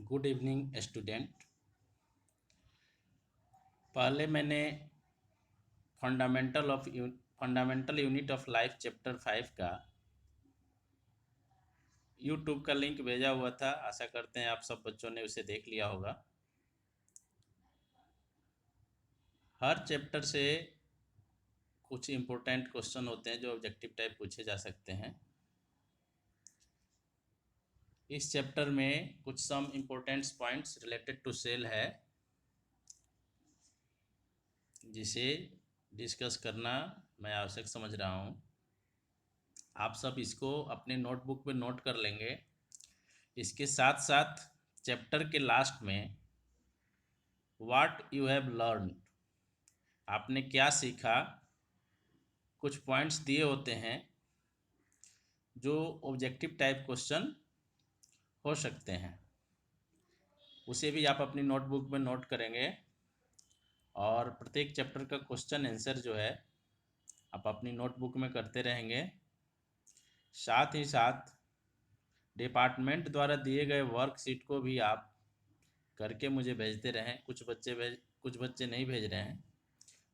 Good evening student. पहले मैंने fundamental unit of life chapter 5 का यूट्यूब का लिंक भेजा हुआ था। आशा करते हैं आप सब बच्चों ने उसे देख लिया होगा। हर चैप्टर से कुछ इम्पोर्टेंट क्वेश्चन होते हैं जो ऑब्जेक्टिव टाइप पूछे जा सकते हैं। इस चैप्टर में कुछ some important points related to cell है जिसे डिस्कस करना मैं आवश्यक समझ रहा हूँ। आप सब इसको अपने नोटबुक पे नोट कर लेंगे। इसके साथ साथ चैप्टर के लास्ट में व्हाट यू हैव लर्न, आपने क्या सीखा, कुछ पॉइंट्स दिए होते हैं जो ऑब्जेक्टिव टाइप क्वेश्चन हो सकते हैं। उसे भी आप अपनी नोटबुक में नोट करेंगे और प्रत्येक चैप्टर का क्वेश्चन आंसर जो है आप अपनी नोटबुक में करते रहेंगे। साथ ही साथ डिपार्टमेंट द्वारा दिए गए वर्कशीट को भी आप करके मुझे भेजते रहें। कुछ बच्चे नहीं भेज रहे हैं,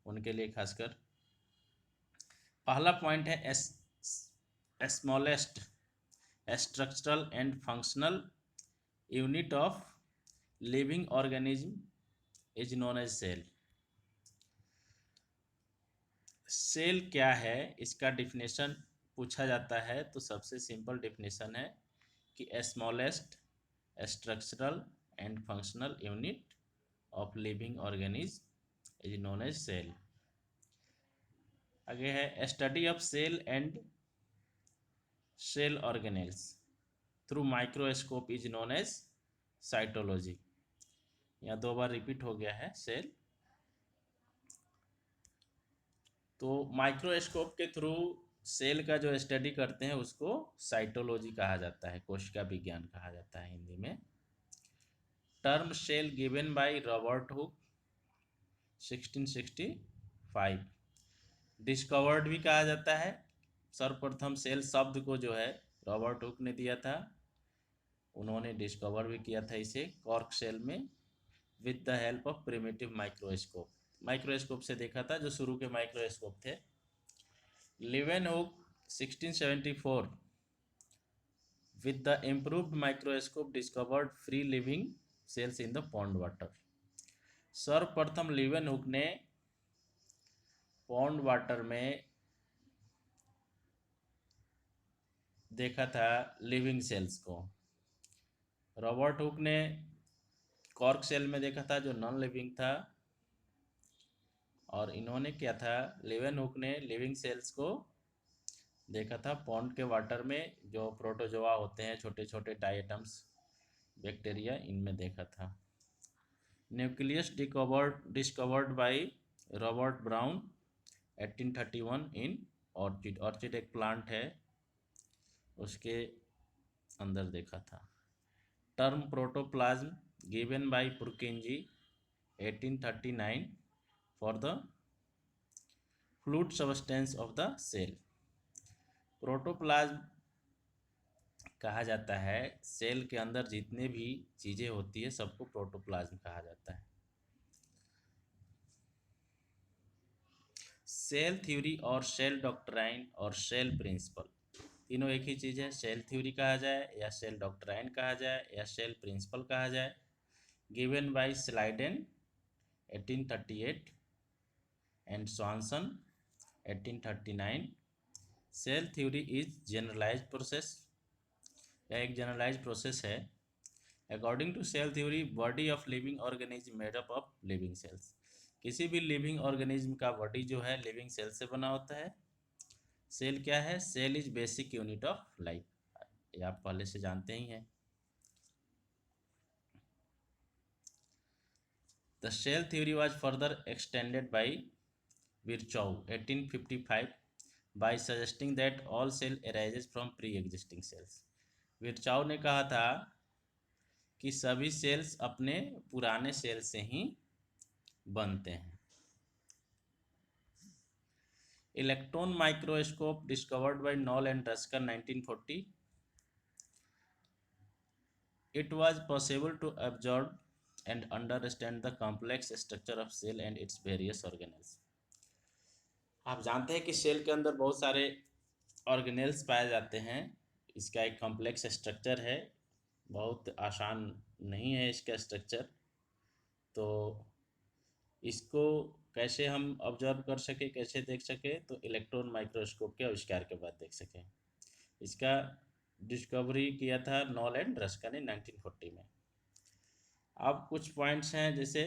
उनके लिए खासकर पहला पॉइंट है smallest structural and functional unit of living organism is known as cell. Cell क्या है, इसका डिफिनेशन पूछा जाता है तो सबसे सिंपल डिफिनेशन है कि smallest structural and functional unit of living organism is known as cell. आगे है study of cell and cell organelles through microscope is known as cytology. यहाँ दो बार रिपीट हो गया है सेल। तो माइक्रोस्कोप के थ्रू सेल का जो स्टडी करते हैं उसको साइटोलॉजी कहा जाता है, कोशिका विज्ञान कहा जाता है हिंदी में। Term cell given by Robert Hooke 1665। Discovered भी कहा जाता है। सर्वप्रथम सेल शब्द को जो है रॉबर्ट हुक ने दिया था, उन्होंने डिस्कवर भी किया था इसे कॉर्क सेल में with the help of primitive microscope. Microscope से देखा था जो शुरू के माइक्रोस्कोप थे। लिवेनहुक 1674 with the improved microscope discovered free living cells in the pond water। सर्वप्रथम लिवेनहुक ने पॉन्ड वाटर में देखा था लिविंग सेल्स को। रॉबर्ट हुक ने कॉर्क सेल में देखा था जो नॉन लिविंग था। और इन्होंने क्या था, लिवेनहुक ने लिविंग सेल्स को देखा था पॉन्ड के वाटर में, जो प्रोटोजोआ होते हैं, छोटे छोटे डायटम्स बैक्टीरिया, इनमें देखा था। Nucleus discovered by Robert Brown 1831 in orchid. Orchid एक प्लांट है, उसके अंदर देखा था। Term protoplasm given by Purkinje 1839 for the fluid substance of the cell. Protoplasm कहा जाता है सेल के अंदर जितने भी चीज़ें होती है सबको प्रोटोप्लाज्म कहा जाता है। सेल थ्योरी और सेल डॉक्ट्राइन और सेल प्रिंसिपल तीनों एक ही चीज़ है। सेल थ्योरी कहा जाए या सेल डॉक्ट्राइन कहा जाए या सेल प्रिंसिपल कहा जाए। Given by Schleiden 1838 and Swanson 1839। Cell theory is generalized process, यह एक जनरलाइज्ड प्रोसेस है। According to cell theory body of living organism made up of living cells. किसी भी लिविंग ऑर्गेनिज्म का बॉडी जो है लिविंग सेल से बना होता है। सेल क्या है, cell is basic unit of life, ये आप पहले से जानते ही हैं। The cell theory was further extended by Virchow 1855 by suggesting that all cell arises from pre-existing cells। विर्चोव ने कहा था कि सभी सेल्स अपने पुराने सेल से ही बनते हैं। Electron microscope discovered by Knoll and Ruska 1940। It was possible to absorb and understand the complex structure of cell and its various organelles. आप जानते हैं कि सेल के अंदर बहुत सारे ऑर्गेनेल्स पाए जाते हैं। इसका एक कॉम्प्लेक्स स्ट्रक्चर है, बहुत आसान नहीं है इसका स्ट्रक्चर। तो इसको कैसे हम ऑब्जर्व कर सके, कैसे देख सके, तो इलेक्ट्रॉन माइक्रोस्कोप के आविष्कार के बाद देख सकें। इसका डिस्कवरी किया था नॉल एंड रस्का ने 1940 में। अब कुछ पॉइंट्स हैं, जैसे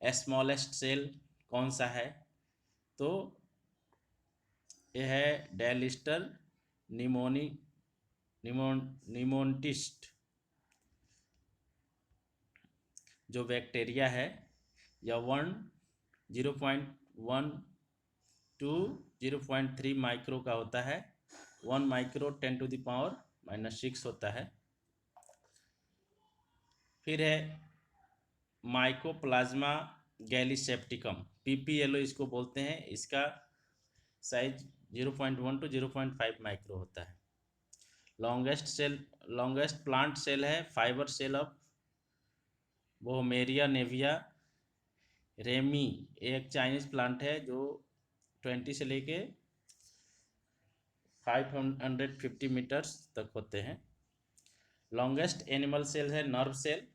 स्मॉलेस्ट सेल कौन सा है, तो यह है डेलिस्टर निमोनिस्ट जो बैक्टीरिया है। यह 0.1 टू 0.3 माइक्रो का होता है। 1 माइक्रो 10⁻⁻⁶ होता है। फिर है माइकोप्लाज्मा गैलीसेप्टिकम, PPLO इसको बोलते हैं। इसका साइज 0.1 टू 0.5 माइक्रो होता है। लॉन्गेस्ट प्लांट सेल है fibre cell of Boehmeria nivea ramie. एक चाइनीज प्लांट है जो 20 से लेके 550 मीटर्स तक होते हैं। लॉन्गेस्ट एनिमल सेल है नर्व सेल,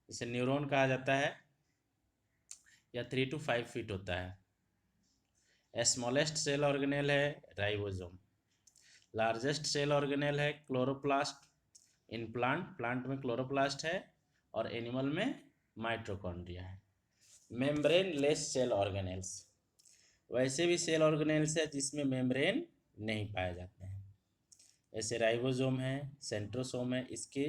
इसे न्यूरॉन कहा जाता है। यह 3 to 5 फीट होता है। स्मॉलेस्ट सेल ऑर्गेनेल है राइबोसोम। लार्जेस्ट सेल ऑर्गेनेल है क्लोरोप्लास्ट। इन प्लांट में क्लोरोप्लास्ट है और एनिमल में माइटोकॉन्ड्रिया है। मेम्ब्रेन लेस सेल ऑर्गेनेल्स, वैसे भी सेल ऑर्गेनेल्स है जिसमें मेम्ब्रेन नहीं पाए जाते हैं, ऐसे राइबोसोम है, सेंट्रोसोम है, इसके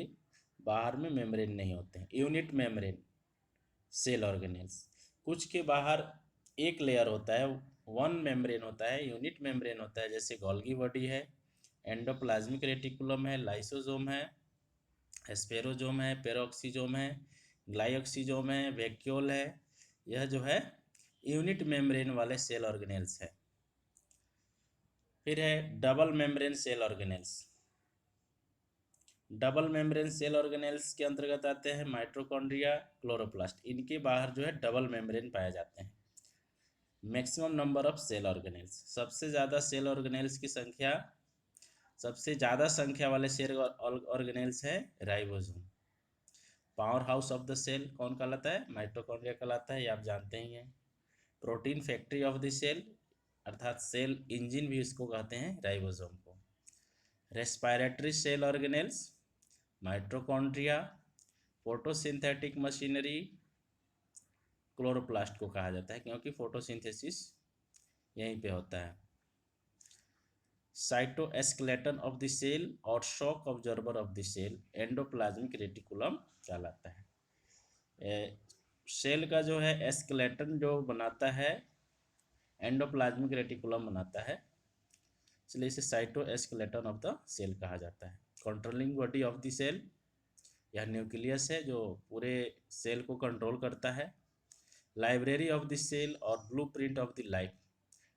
बाहर में मेम्ब्रेन नहीं होते हैं। यूनिट मेम्ब्रेन सेल ऑर्गेनेल्स, कुछ के बाहर एक लेयर होता है, वन मेम्ब्रेन होता है, यूनिट मेम्ब्रेन होता है, जैसे गोल्गी बॉडी है, एंडोप्लाज्मिक रेटिकुलम है, लाइसोसोम है, स्पेरोजोम है, पेरोक्सीजोम है, ग्लाइऑक्सीजोम है, वैक्यूल है। यह जो है यूनिट मेम्ब्रेन वाले सेल ऑर्गेनेल्स है। फिर है double membrane cell organelles. Double membrane cell organelles के अंतर्गत आते हैं माइटोकॉन्ड्रिया, क्लोरोप्लास्ट। इनके बाहर जो है डबल मेम्ब्रेन पाए जाते हैं। Maximum number of cell organelles, सबसे ज़्यादा सेल ऑर्गेनेल्स की संख्या, सबसे ज़्यादा संख्या वाले सेल ऑर्गेनेल्स है ribosome. Powerhouse of the cell कौन कहलाता है, माइटोकॉन्ड्रिया कहलाता है, ये आप जानते ही हैं। Protein factory of the cell अर्थात सेल इंजन भी इसको कहते हैं राइबोसोम को। Respiratory cell organelles mitochondria. Photosynthetic machinery chloroplast को कहा जाता है, क्योंकि फोटोसिंथेसिस यहीं पे होता है। साइटोस्केलेटन ऑफ द सेल और shock absorber of the cell endoplasmic reticulum कहलाता है। सेल का जो है एस्केलेटन जो बनाता है एंडोप्लाज्मिक रेटिकुलम बनाता है, इसलिए इसे साइटोस्केलेटन ऑफ द सेल कहा जाता है। Controlling body of the cell, यह न्यूक्लियस है जो पूरे सेल को कंट्रोल करता है। लाइब्रेरी ऑफ द सेल और blueprint of the life,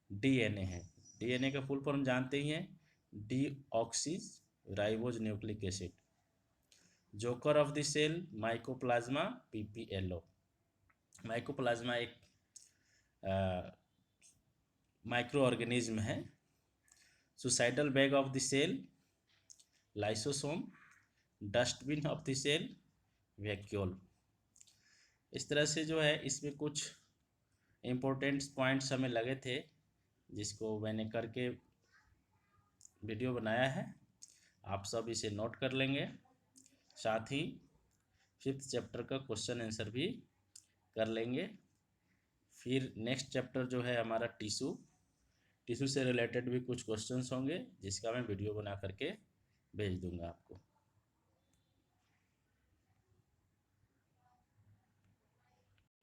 DNA है। डीएनए का फुल फॉर्म जानते ही हैं, deoxy ribose nucleic acid. Joker of the cell mycoplasma, PPLO। Mycoplasma एक माइक्रो ऑर्गेनिज्म है। Suicidal bag of the cell lysosome. Dustbin of the cell vacuole. इस तरह से जो है इसमें कुछ इम्पोर्टेंट पॉइंट्स हमें लगे थे, जिसको मैंने करके वीडियो बनाया है। आप सब इसे नोट कर लेंगे, साथ ही 5th चैप्टर का क्वेश्चन आंसर भी कर लेंगे। फिर नेक्स्ट चैप्टर जो है हमारा टिश्यू से रिलेटेड भी कुछ क्वेश्चंस होंगे, जिसका मैं वीडियो बना करके भेज दूंगा आपको।